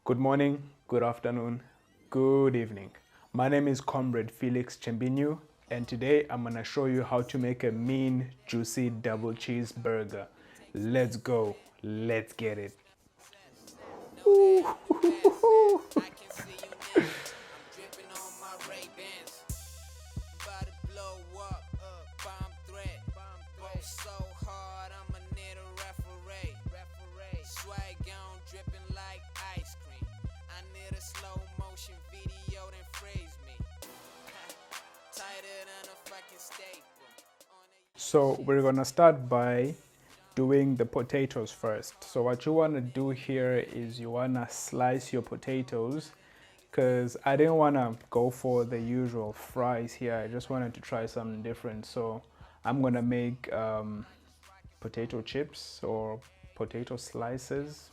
Good morning, good afternoon, good evening. My name is Comrade Felix Chembinu, and today I'm gonna show you how to make a mean, juicy double cheeseburger. Let's go, let's get it. So we're gonna start by doing the potatoes first. So what you wanna do here is you wanna slice your potatoes because I didn't wanna go for the usual fries here. I just wanted to try something different. So I'm gonna make potato chips or potato slices.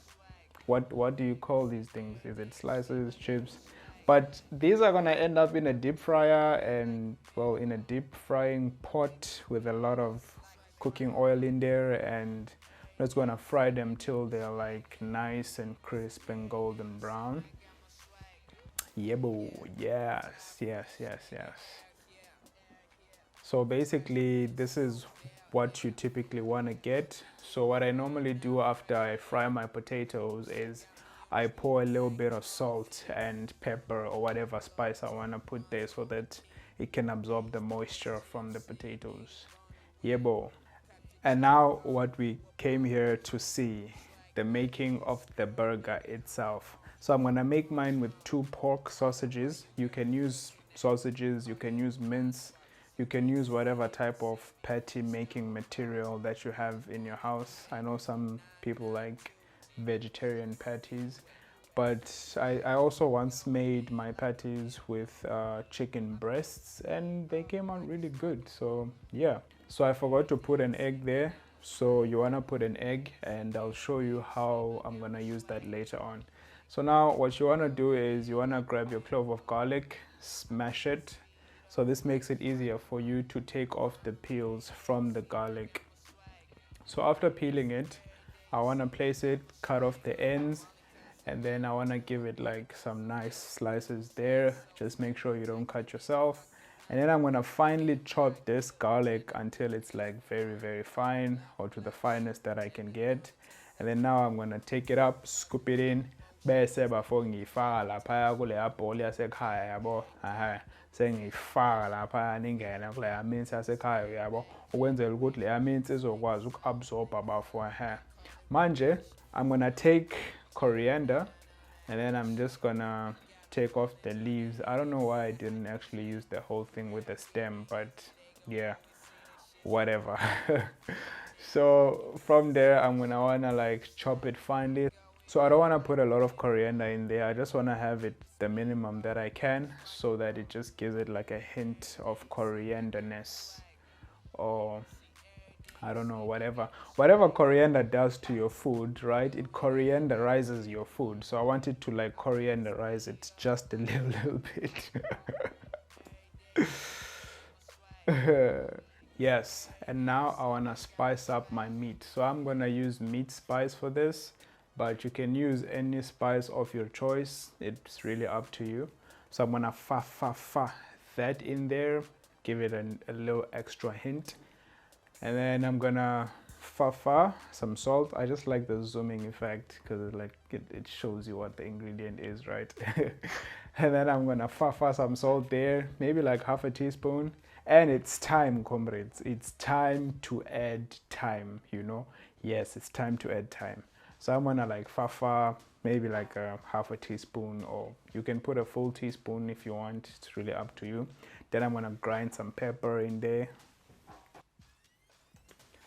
What do you call these things? Is it slices, chips? But these are gonna end up in a deep fryer and well in a deep frying pot with a lot of cooking oil in there, and I'm just gonna fry them till they're like nice and crisp and golden brown. Yebo, yes, yes, yes, yes. So basically, this is what you typically want to get. So what I normally do after I fry my potatoes is I pour a little bit of salt and pepper or whatever spice I want to put there so that it can absorb the moisture from the potatoes. Yebo. And now what we came here to see, the making of the burger itself. So I'm gonna make mine with 2 pork sausages. You can use sausages, you can use mince, you can use whatever type of patty making material that you have in your house. I know some people like vegetarian patties, but I also once made my patties with chicken breasts and they came out really good. So yeah. So I forgot to put an egg there. So you wanna put an egg and I'll show you how I'm gonna use that later on. So now what you wanna do is you wanna grab your clove of garlic, smash it. So this makes it easier for you to take off the peels from the garlic. So after peeling it, I wanna place it, cut off the ends, and then I wanna give it like some nice slices there. Just make sure you don't cut yourself. And then I'm gonna finely chop this garlic until it's like very, very fine, or to the finest that I can get. And then now I'm gonna take it up, scoop it in, bese before ngiyifaka laphaya kuleya bowl yasekhaya yabo. Sengiyifaka laphaya ningena kuleya mince yasekhaya yabo, ukwenzela ukuthi leya mince izokwazi ukuabsorba bafore. Manje I'm gonna take coriander and then I'm just gonna take off the leaves. I don't know why I didn't actually use the whole thing with the stem, but yeah, whatever. So from there I'm gonna wanna like chop it finely. So I don't want to put a lot of coriander in there. I just want to have it the minimum that I can so that it just gives it like a hint of corianderness, or I don't know, whatever coriander does to your food, right? It corianderizes your food. So I want it to like corianderize it just a little bit. Yes, and now I want to spice up my meat. So I'm going to use meat spice for this, but you can use any spice of your choice. It's really up to you. So I'm going to fa that in there, give it a little extra hint. And then I'm gonna fa some salt. I just like the zooming effect because it shows you what the ingredient is, right? And then I'm gonna fa some salt there, maybe like half a teaspoon. And it's time, comrades. It's time to add time, you know? Yes, it's time to add time. So I'm gonna like fa maybe like a half a teaspoon, or you can put a full teaspoon if you want. It's really up to you. Then I'm gonna grind some pepper in there.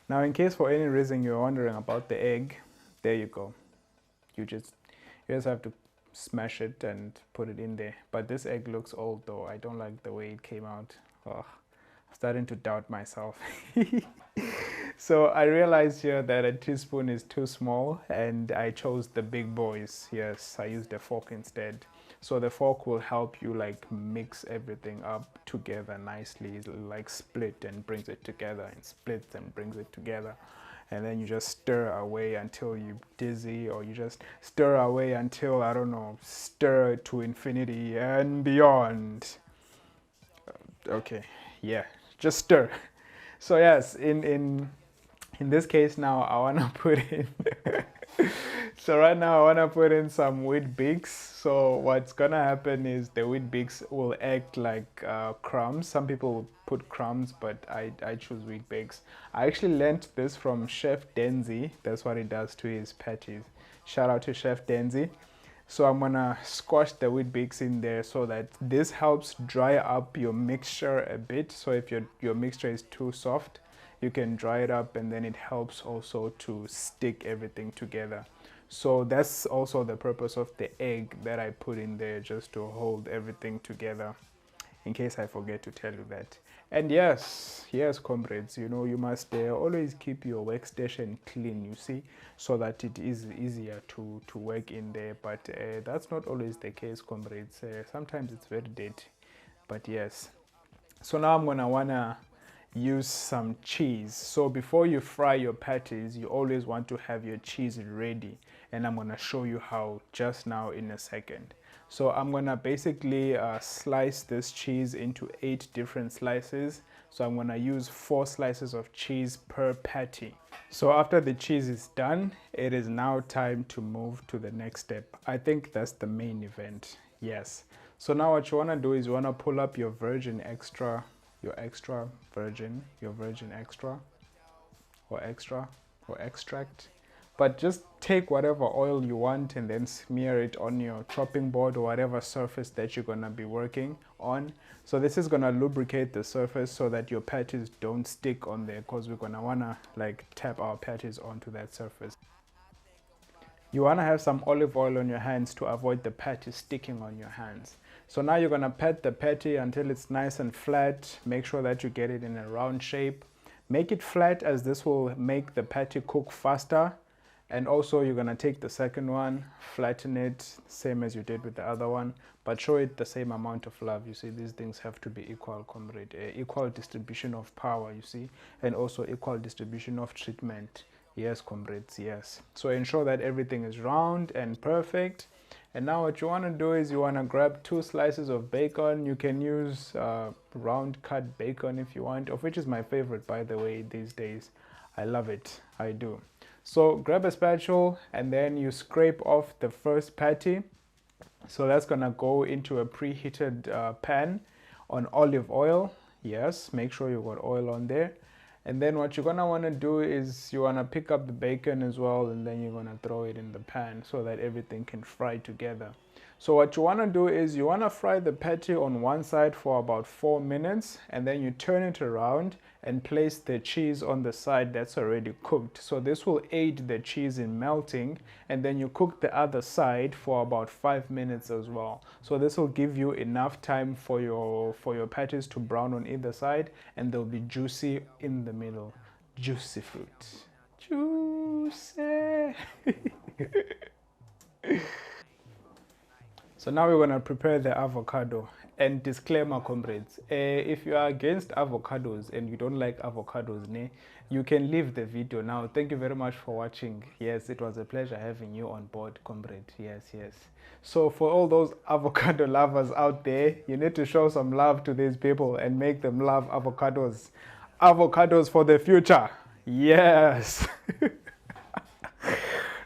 Now, in case for any reason you're wondering about the egg, there you go. You just have to smash it and put it in there. But this egg looks old though. I don't like the way it came out. Ugh, I'm starting to doubt myself. So I realized here that a teaspoon is too small and I chose the big boys. Yes, I used a fork instead. So the fork will help you like mix everything up together nicely. It'll like split and brings it together and splits and brings it together. and then you just stir away until you're dizzy, or you just stir away until, I don't know, stir to infinity and beyond. Okay, yeah, just stir. So yes, in this case now I want to put in so right now I want to put in some wheat bix. So what's gonna happen is the wheat bix will act like crumbs. Some people put crumbs, but I choose wheat bix. I actually learned this from Chef Denzi. That's what he does to his patties. Shout out to Chef Denzi. So I'm gonna squash the wheat bix in there so that this helps dry up your mixture a bit. So if your mixture is too soft, you can dry it up, and then it helps also to stick everything together. So that's also the purpose of the egg that I put in there, just to hold everything together, in case I forget to tell you that. And yes, comrades, you know, you must always keep your workstation clean, you see, so that it is easier to work in there. But that's not always the case, comrades. Sometimes it's very dirty, but yes. So now I'm gonna wanna use some cheese. So before you fry your patties, you always want to have your cheese ready, and I'm gonna show you how just now in a second. So I'm gonna basically slice this cheese into 8 different slices. So I'm gonna use 4 slices of cheese per patty. So after the cheese is done, it is now time to move to the next step. I think that's the main event. Yes. So now what you wanna do is you wanna pull up your virgin extra, your virgin extra, or extract. But just take whatever oil you want and then smear it on your chopping board or whatever surface that you're gonna be working on. So this is gonna lubricate the surface so that your patties don't stick on there, because we're gonna wanna like tap our patties onto that surface. You wanna have some olive oil on your hands to avoid the patty sticking on your hands. So now you're gonna pat the patty until it's nice and flat. Make sure that you get it in a round shape. Make it flat, as this will make the patty cook faster. And also you're gonna take the second one, flatten it, same as you did with the other one, but show it the same amount of love. You see, these things have to be equal, comrade. Equal distribution of power, you see, and also equal distribution of treatment. Yes, comrades, yes. So ensure that everything is round and perfect. And now what you want to do is you want to grab 2 slices of bacon. You can use round cut bacon if you want, of which is my favorite, by the way, these days. I love it, I do. So grab a spatula and then you scrape off the first patty. So that's gonna go into a preheated pan on olive oil. Yes, make sure you got oil on there. And then what you're gonna wanna do is you wanna pick up the bacon as well, and then you're gonna throw it in the pan so that everything can fry together. So what you wanna do is you wanna fry the patty on one side for about 4 minutes, and then you turn it around and place the cheese on the side that's already cooked. So this will aid the cheese in melting, and then you cook the other side for about 5 minutes as well. So this will give you enough time for your patties to brown on either side, and they'll be juicy in the middle. Juicy fruit. Juicy. So now we're gonna prepare the avocado. And disclaimer, comrades, if you are against avocados and you don't like avocados, you can leave the video now. Thank you very much for watching. Yes, it was a pleasure having you on board, comrade. Yes. So for all those avocado lovers out there, you need to show some love to these people and make them love avocados. Avocados for the future. Yes.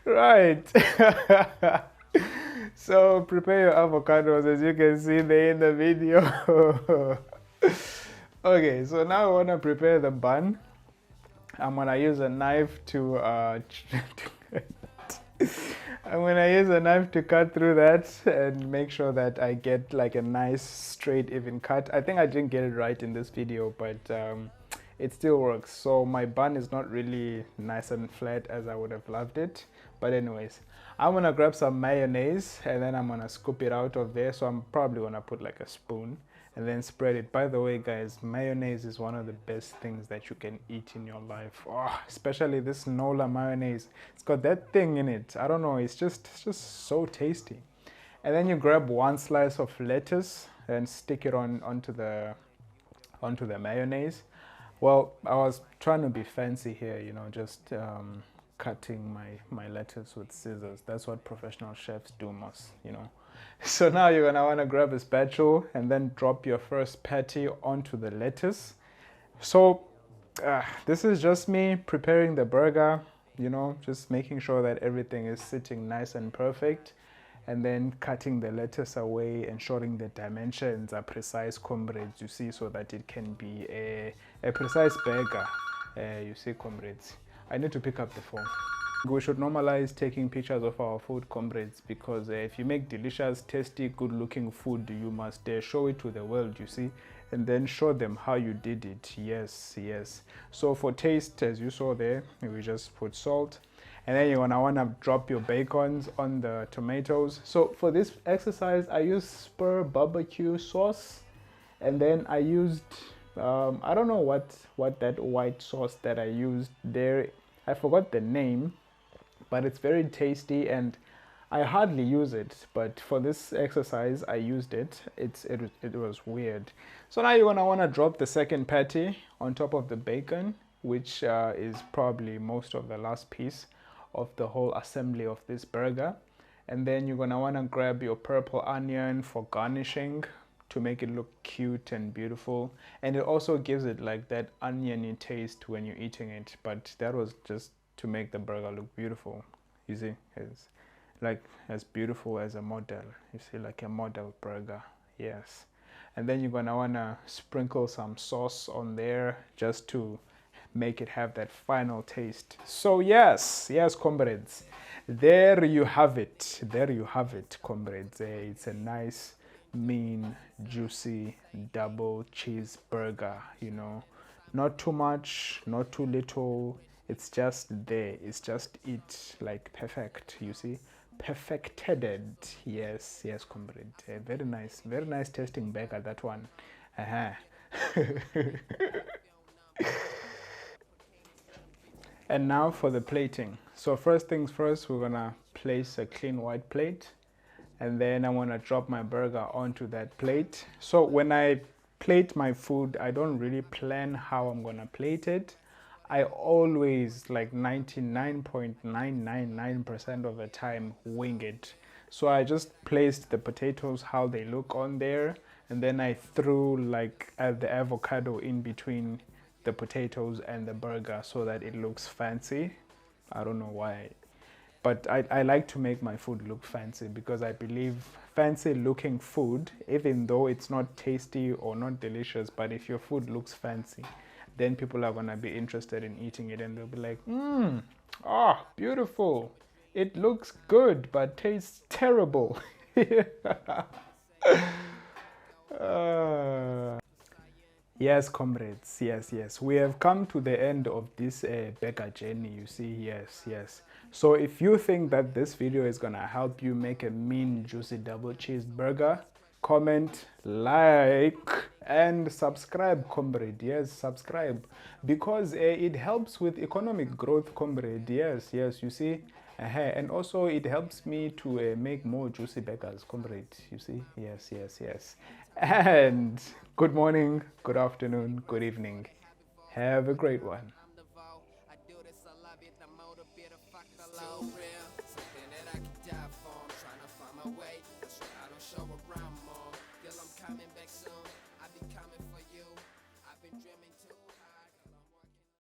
Right. So prepare your avocados, as you can see there in the video. Okay, so now I want to prepare the bun. I'm gonna use a knife to cut through that and make sure that I get like a nice straight even cut. I think I didn't get it right in this video, but it still works. So my bun is not really nice and flat as I would have loved it, but anyways, I'm gonna grab some mayonnaise and then I'm gonna scoop it out of there. So I'm probably gonna put like a spoon and then spread it. By the way, guys, mayonnaise is one of the best things that you can eat in your life. Oh, especially this Nola mayonnaise. It's got that thing in it. I don't know, it's just so tasty. And then you grab 1 slice of lettuce and stick it onto the mayonnaise. Well, I was trying to be fancy here, just cutting my lettuce with scissors. That's what professional chefs do most. So now you're gonna wanna grab a spatula and then drop your first patty onto the lettuce. So this is just me preparing the burger, just making sure that everything is sitting nice and perfect. And then cutting the lettuce away, ensuring the dimensions are precise, comrades, you see, so that it can be a precise burger, you see, comrades. I need to pick up the phone. We should normalize taking pictures of our food, comrades, because if you make delicious, tasty, good-looking food, you must show it to the world, you see, and then show them how you did it. Yes, yes. So for taste, as you saw there, we just put salt. And then you're gonna wanna drop your bacons on the tomatoes. So for this exercise, I used Spur barbecue sauce, and then I used I don't know what that white sauce that I used there. I forgot the name, but it's very tasty and I hardly use it. But for this exercise, I used it. It was weird. So now you're gonna wanna drop the second patty on top of the bacon, which is probably most of the last piece of the whole assembly of this burger. And then you're gonna wanna grab your purple onion for garnishing to make it look cute and beautiful. And it also gives it like that oniony taste when you're eating it. But that was just to make the burger look beautiful. You see, it's like as beautiful as a model. You see, like a model burger. Yes. And then you're gonna wanna sprinkle some sauce on there just to make it have that final taste. So yes, comrades, there you have it. There you have it, comrades. It's a nice, mean, juicy double cheeseburger. Not too much, not too little. It's just there. It's just it, like perfect. You see, perfected. Yes, comrade. Very nice tasting burger, that one. And now for the plating. So first things first, we're gonna place a clean white plate, and then I wanna drop my burger onto that plate. So when I plate my food, I don't really plan how I'm gonna plate it. I always, like 99.999% of the time, wing it. So I just placed the potatoes how they look on there, and then I threw like the avocado in between the potatoes and the burger so that it looks fancy. I don't know why, but I like to make my food look fancy because I believe fancy looking food, even though it's not tasty or not delicious, but if your food looks fancy, then people are gonna be interested in eating it and they'll be like, beautiful. It looks good, but tastes terrible. Yes, comrades. Yes. We have come to the end of this burger journey, you see. Yes. So if you think that this video is gonna help you make a mean, juicy double cheeseburger, comment, like, and subscribe, comrade. Yes, subscribe. Because it helps with economic growth, comrade. Yes, you see. And also it helps me to make more juicy burgers, comrade. You see. Yes. And good morning, good afternoon, good evening. Have a great one. Coming back soon, I be coming for you. I've been dreaming.